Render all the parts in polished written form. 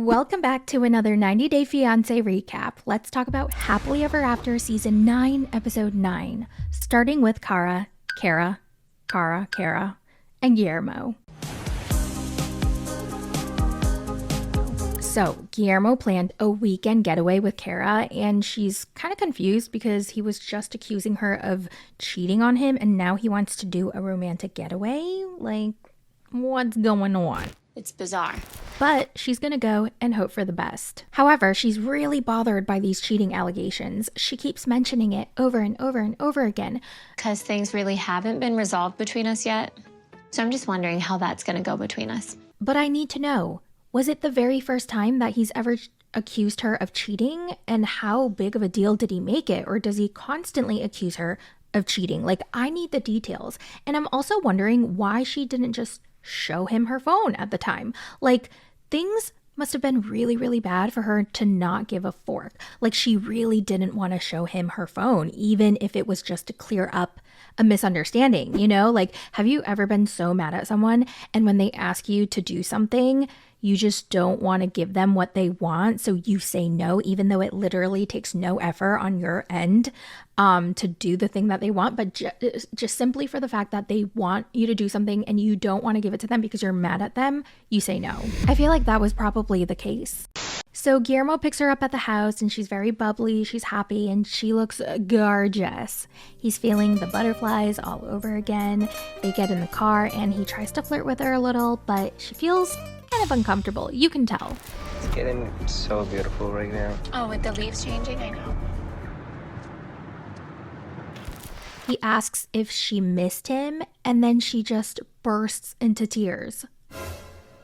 Welcome back to another 90 Day Fiancé recap. Let's talk about Happily Ever After Season 9, Episode 9, starting with Kara, and Guillermo. So, Guillermo planned a weekend getaway with Kara, and she's kind of confused because he was just accusing her of cheating on him, and now he wants to do a romantic getaway? Like, what's going on? It's bizarre. But she's gonna go and hope for the best. However, she's really bothered by these cheating allegations. She keeps mentioning it over and over and over again. Because things really haven't been resolved between us yet. So I'm just wondering how that's gonna go between us. But I need to know, was it the very first time that he's ever accused her of cheating? And how big of a deal did he make it? Or does he constantly accuse her of cheating? Like, I need the details. And I'm also wondering why she didn't just show him her phone at the time. Like, things must have been really, really bad for her to not give a fork. Like, she really didn't want to show him her phone, even if it was just to clear up a misunderstanding, you know? Like, have you ever been so mad at someone and when they ask you to do something, you just don't want to give them what they want, so you say no, even though it literally takes no effort on your end to do the thing that they want, but just simply for the fact that they want you to do something and you don't want to give it to them because you're mad at them, you say no. I feel like that was probably the case. So Guillermo picks her up at the house and she's very bubbly, she's happy, and she looks gorgeous. He's feeling the butterflies all over again. They get in the car and he tries to flirt with her a little, but she feels kind of uncomfortable. You can tell. It's getting so beautiful right now. Oh, with the leaves changing, I know. He asks if she missed him, and then she just bursts into tears.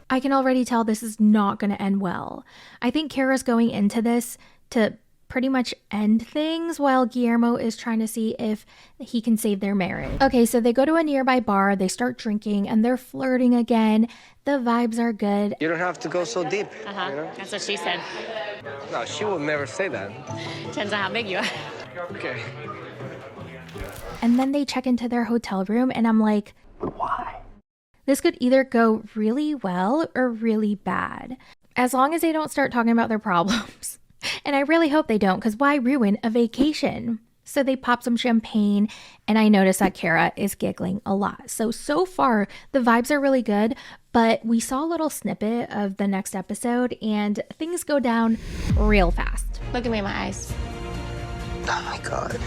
I can already tell this is not going to end well. I think Kara's going into this to pretty much end things while Guillermo is trying to see if he can save their marriage. Okay, so they go to a nearby bar, they start drinking, and they're flirting again. The vibes are good. You don't have to go so deep. You know? That's what she said. No, she would never say that. Depends on how big you are. Okay. And then they check into their hotel room, and I'm like, Why? this could either go really well or really bad, as long as they don't start talking about their problems. And I really hope they don't, because why ruin a vacation? So they pop some champagne, and I notice that Kara is giggling a lot. So far, the vibes are really good, but we saw a little snippet of the next episode, and things go down real fast. Look at me in my eyes. Oh my God.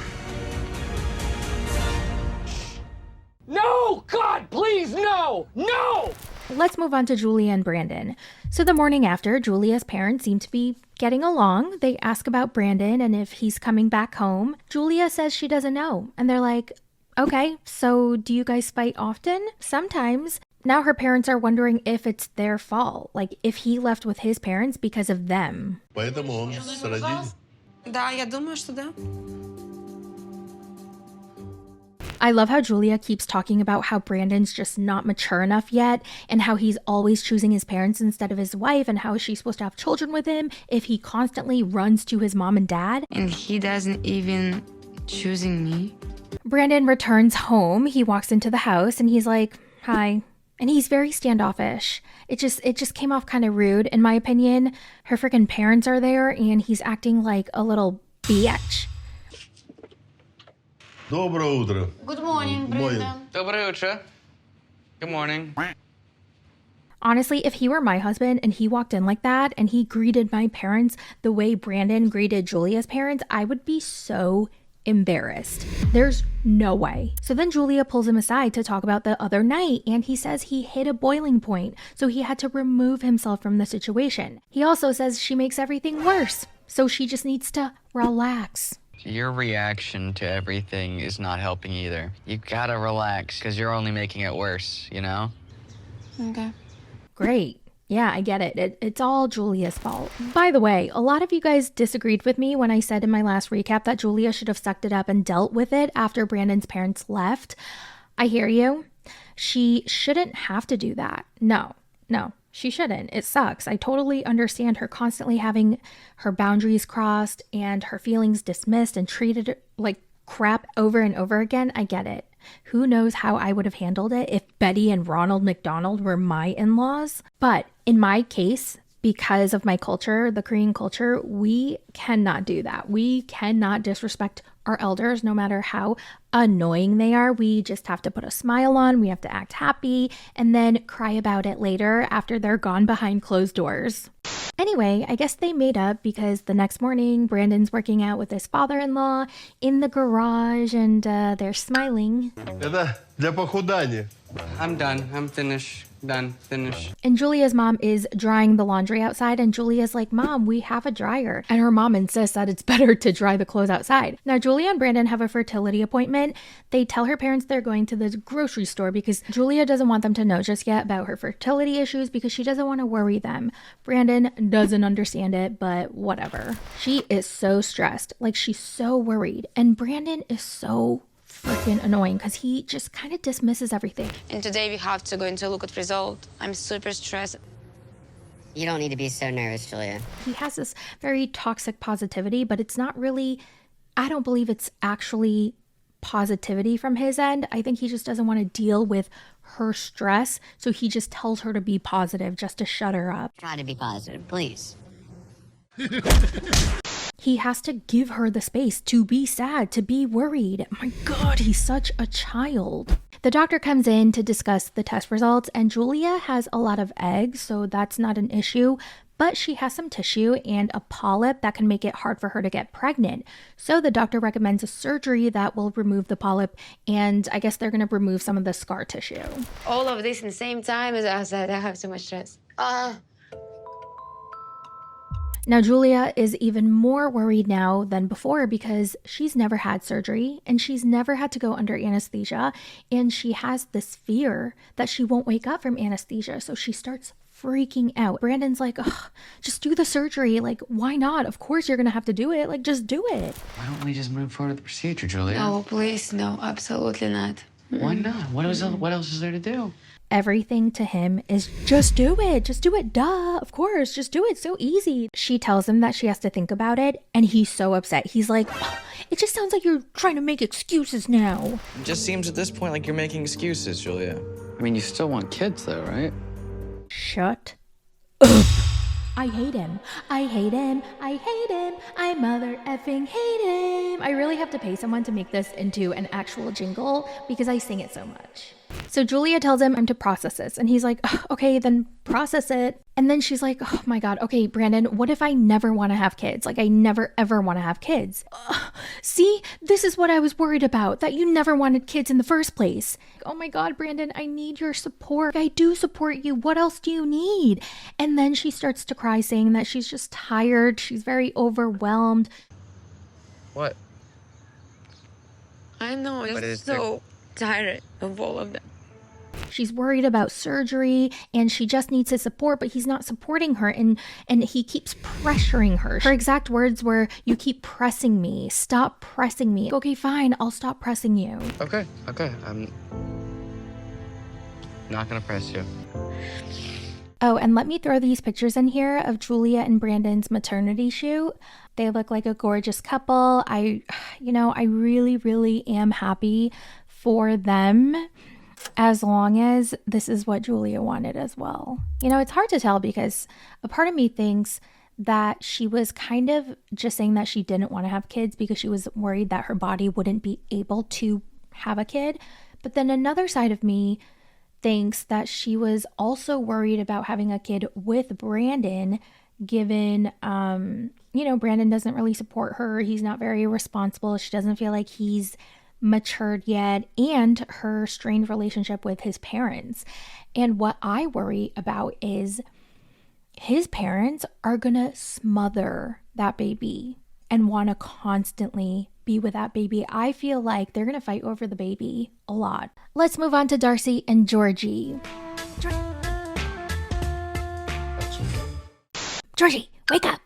No! God, please, no! No! Let's move on to Julia and Brandon. So the morning after, Julia's parents seem to be getting along. They ask about Brandon and if he's coming back home. Julia says she doesn't know. And they're like, okay, so do you guys fight often? Sometimes. Now her parents are wondering if it's their fault. Like, if he left with his parents because of them. Поэтому он с родителями. Да, я думаю, что да. I love how Julia keeps talking about how Brandon's just not mature enough yet, and how he's always choosing his parents instead of his wife, and how is she supposed to have children with him if he constantly runs to his mom and dad. And he doesn't even choosing me. Brandon returns home. He walks into the house and he's like, hi. And he's very standoffish. It just came off kind of rude, in my opinion. Her freaking parents are there and he's acting like a little bitch. Доброе утро. Good morning, Brandon. Доброе утро. Good morning. Honestly, if he were my husband and he walked in like that and he greeted my parents the way Brandon greeted Julia's parents, I would be so embarrassed. There's no way. So then Julia pulls him aside to talk about the other night, and he says he hit a boiling point, so he had to remove himself from the situation. He also says she makes everything worse, so she just needs to relax. Your reaction to everything is not helping either. You gotta relax, because you're only making it worse, you know? Okay. Great. Yeah, I get it. It's all Julia's fault. By the way, a lot of you guys disagreed with me when I said in my last recap that Julia should have sucked it up and dealt with it after Brandon's parents left. I hear you. She shouldn't have to do that. No, she shouldn't. It sucks. I totally understand her constantly having her boundaries crossed and her feelings dismissed and treated like crap over and over again. I get it. Who knows how I would have handled it if Betty and Ronald McDonald were my in-laws? But in my case, because of my culture, the Korean culture, we cannot do that. We cannot disrespect our elders, no matter how annoying they are. We just have to put a smile on, we have to act happy, and then cry about it later after they're gone behind closed doors. Anyway, I guess they made up because the next morning, Brandon's working out with his father-in-law in the garage, and they're smiling. Это для похудания. I'm done. I'm finished. Done. Finished. And Julia's mom is drying the laundry outside, and Julia's like, Mom, we have a dryer. And her mom insists that it's better to dry the clothes outside. Now, Julia and Brandon have a fertility appointment. They tell her parents they're going to the grocery store because Julia doesn't want them to know just yet about her fertility issues because she doesn't want to worry them. Brandon doesn't understand it, but whatever. She is so stressed, like she's so worried. And Brandon is so freaking annoying because he just kind of dismisses everything. And today we have to go into look at result. I'm super stressed. You don't need to be so nervous, Julia. He has this very toxic positivity, but it's not really, I don't believe it's actually positivity from his end. I think he just doesn't want to deal with her stress, so he just tells her to be positive just to shut her up. Try to be positive, please. He has to give her the space to be sad, to be worried. My God, he's such a child. The doctor comes in to discuss the test results, and Julia has a lot of eggs, so that's not an issue, but she has some tissue and a polyp that can make it hard for her to get pregnant. So the doctor recommends a surgery that will remove the polyp, and I guess they're going to remove some of the scar tissue. All of this in the same time as I said, I have so much stress. Now, Julia is even more worried now than before because she's never had surgery and she's never had to go under anesthesia. And she has this fear that she won't wake up from anesthesia. So she starts freaking out. Brandon's like, ugh, just do the surgery. Like, why not? Of course you're going to have to do it. Like, just do it. Why don't we just move forward with the procedure, Julia? No, please, no, absolutely not. Why not? What else is there to do? Everything to him is just do it. Just do it. Duh. Of course. Just do it. So easy. She tells him that she has to think about it. And he's so upset. He's like, oh, it just sounds like you're trying to make excuses now. It just seems at this point like you're making excuses, Julia. I mean, you still want kids, though, right? Shut up. I hate him. I hate him. I hate him. I mother effing hate him. I really have to pay someone to make this into an actual jingle because I sing it so much. So Julia tells him to process this, and he's like, okay, then process it. And then she's like, oh my God, okay, Brandon, what if I never want to have kids? Like, I never ever want to have kids. See, this is what I was worried about, that you never wanted kids in the first place. Oh my God, Brandon, I need your support. I do support you. What else do you need? And then she starts to cry, saying that she's just tired. She's very overwhelmed. What? I know, I'm so tired of all of that. She's worried about surgery and she just needs his support, but he's not supporting her, and he keeps pressuring her. Her exact words were, you keep pressing me. Stop pressing me. Okay, fine. I'll stop pressing you. Okay. I'm not gonna press you. Oh, and let me throw these pictures in here of Julia and Brandon's maternity shoot. They look like a gorgeous couple. I really, really am happy for them, as long as this is what Julia wanted as well. You know, it's hard to tell because a part of me thinks that she was kind of just saying that she didn't want to have kids because she was worried that her body wouldn't be able to have a kid. But then another side of me thinks that she was also worried about having a kid with Brandon, given, Brandon doesn't really support her. He's not very responsible. She doesn't feel like he's matured yet, and her strained relationship with his parents. And what I worry about is his parents are gonna smother that baby and want to constantly be with that baby. I feel like they're gonna fight over the baby a lot. Let's move on to Darcey and Georgie. Georgie, wake up.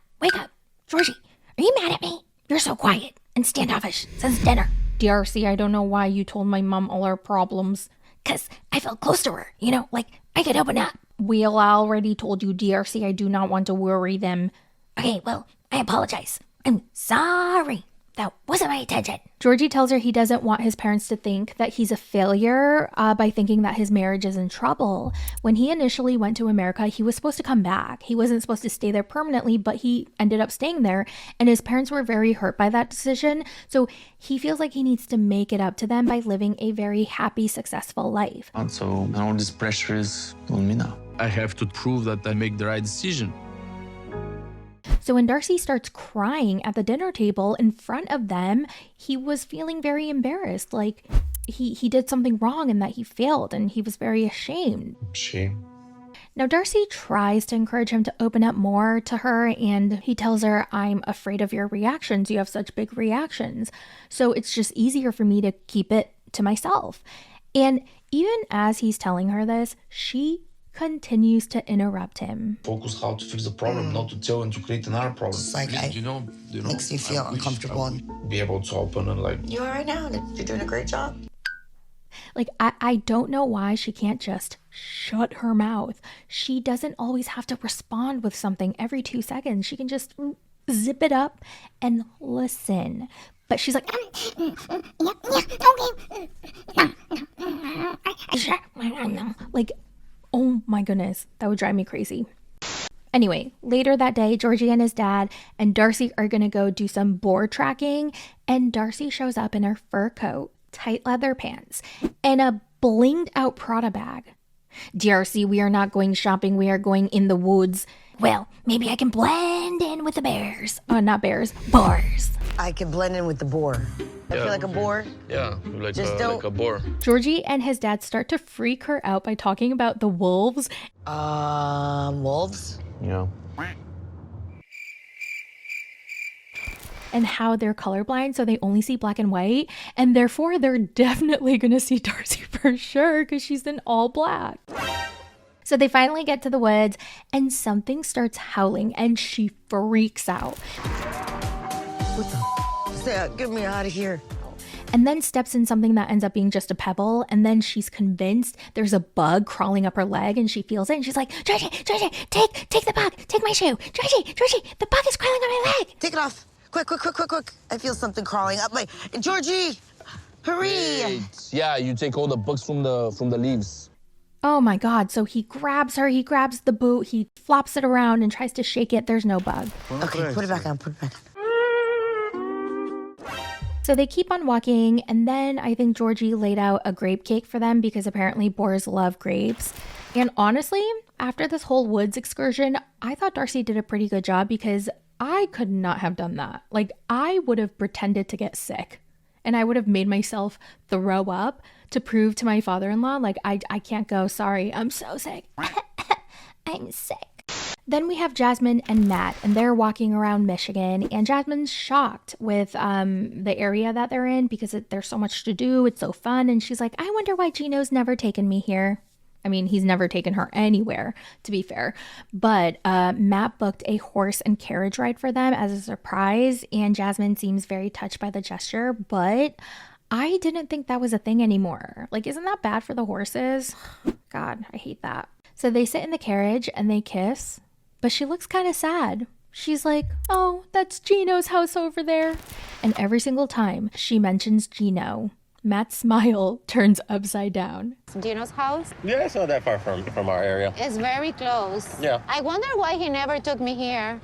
Georgie, are you mad at me? You're so quiet and standoffish since dinner. Darcey, I don't know why you told my mom all our problems. 'Cause I felt close to her, like I could open up. Well, I already told you, Darcey, I do not want to worry them. Okay, well, I apologize. I'm sorry. That wasn't my intention. Georgie tells her he doesn't want his parents to think that he's a failure by thinking that his marriage is in trouble. When he initially went to America, he was supposed to come back. He wasn't supposed to stay there permanently, but he ended up staying there, and his parents were very hurt by that decision. So he feels like he needs to make it up to them by living a very happy, successful life. And so all this pressure is on me now. I have to prove that I make the right decision. So when Darcey starts crying at the dinner table in front of them, he was feeling very embarrassed, like he did something wrong and that he failed, and he was very ashamed. Shame. Now Darcey tries to encourage him to open up more to her, and he tells her, I'm afraid of your reactions. You have such big reactions. So it's just easier for me to keep it to myself. And even as he's telling her this, she continues to interrupt him. Focus how to fix the problem, not to tell and to create another problem. It's like, makes me feel uncomfortable. And be able to open and like... You all right now? You're doing a great job. Like, I don't know why she can't just shut her mouth. She doesn't always have to respond with something every 2 seconds. She can just zip it up and listen. But she's like, like, oh my goodness, that would drive me crazy. Anyway, later that day, Georgie and his dad and Darcey are gonna go do some boar tracking, and Darcey shows up in her fur coat, tight leather pants, and a blinged out Prada bag. Darcey, we are not going shopping, we are going in the woods. Well, maybe I can blend in with the bears. Oh, not bears, boars. I can blend in with the boar. I feel like a boar. Yeah, like a boar. Georgie and his dad start to freak her out by talking about the wolves. Wolves? Yeah. And how they're colorblind, so they only see black and white. And therefore, they're definitely going to see Darcey for sure because she's in all black. So they finally get to the woods and something starts howling and she freaks out. What the? Stay, get me out of here. And then steps in something that ends up being just a pebble. And then she's convinced there's a bug crawling up her leg and she feels it. And she's like, Georgie, take the bug. Take my shoe. Georgie, the bug is crawling on my leg. Take it off. Quick. I feel something crawling up my... Georgie, hurry. Wait. Yeah, you take all the bugs from the leaves. Oh my God. So he grabs her. He grabs the boot. He flops it around and tries to shake it. There's no bug. Okay, put it back on. So they keep on walking, and then I think Georgie laid out a grape cake for them because apparently boars love grapes. And honestly, after this whole woods excursion, I thought Darcey did a pretty good job because I could not have done that. Like, I would have pretended to get sick, and I would have made myself throw up to prove to my father-in-law, like, I can't go. Sorry, I'm so sick. I'm sick. Then we have Jasmine and Matt, and they're walking around Michigan, and Jasmine's shocked with the area that they're in because there's so much to do. It's so fun. And she's like, I wonder why Gino's never taken me here. I mean, he's never taken her anywhere, to be fair. But Matt booked a horse and carriage ride for them as a surprise, and Jasmine seems very touched by the gesture, but I didn't think that was a thing anymore. Like, isn't that bad for the horses? God, I hate that. So they sit in the carriage and they kiss. But she looks kind of sad. She's like, oh, that's Gino's house over there. And every single time she mentions Gino, Matt's smile turns upside down. Gino's house? Yeah, it's not that far from our area. It's very close. Yeah. I wonder why he never took me here.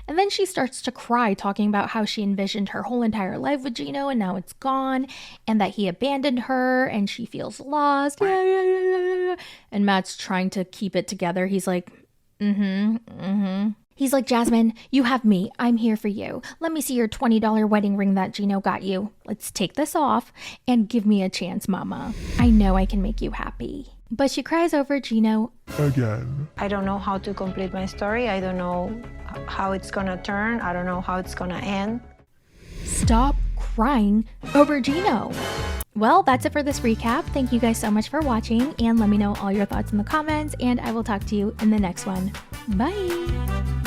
And then she starts to cry, talking about how she envisioned her whole entire life with Gino and now it's gone, and that he abandoned her and she feels lost. And Matt's trying to keep it together. He's like, He's like, Jasmine, you have me. I'm here for you. Let me see your $20 wedding ring that Gino got you. Let's take this off and give me a chance, mama. I know I can make you happy. But she cries over Gino again. I don't know how to complete my story. I don't know how it's gonna turn. I don't know how it's gonna end. Stop crying over Gino. Well, that's it for this recap. Thank you guys so much for watching, and let me know all your thoughts in the comments, and I will talk to you in the next one. Bye!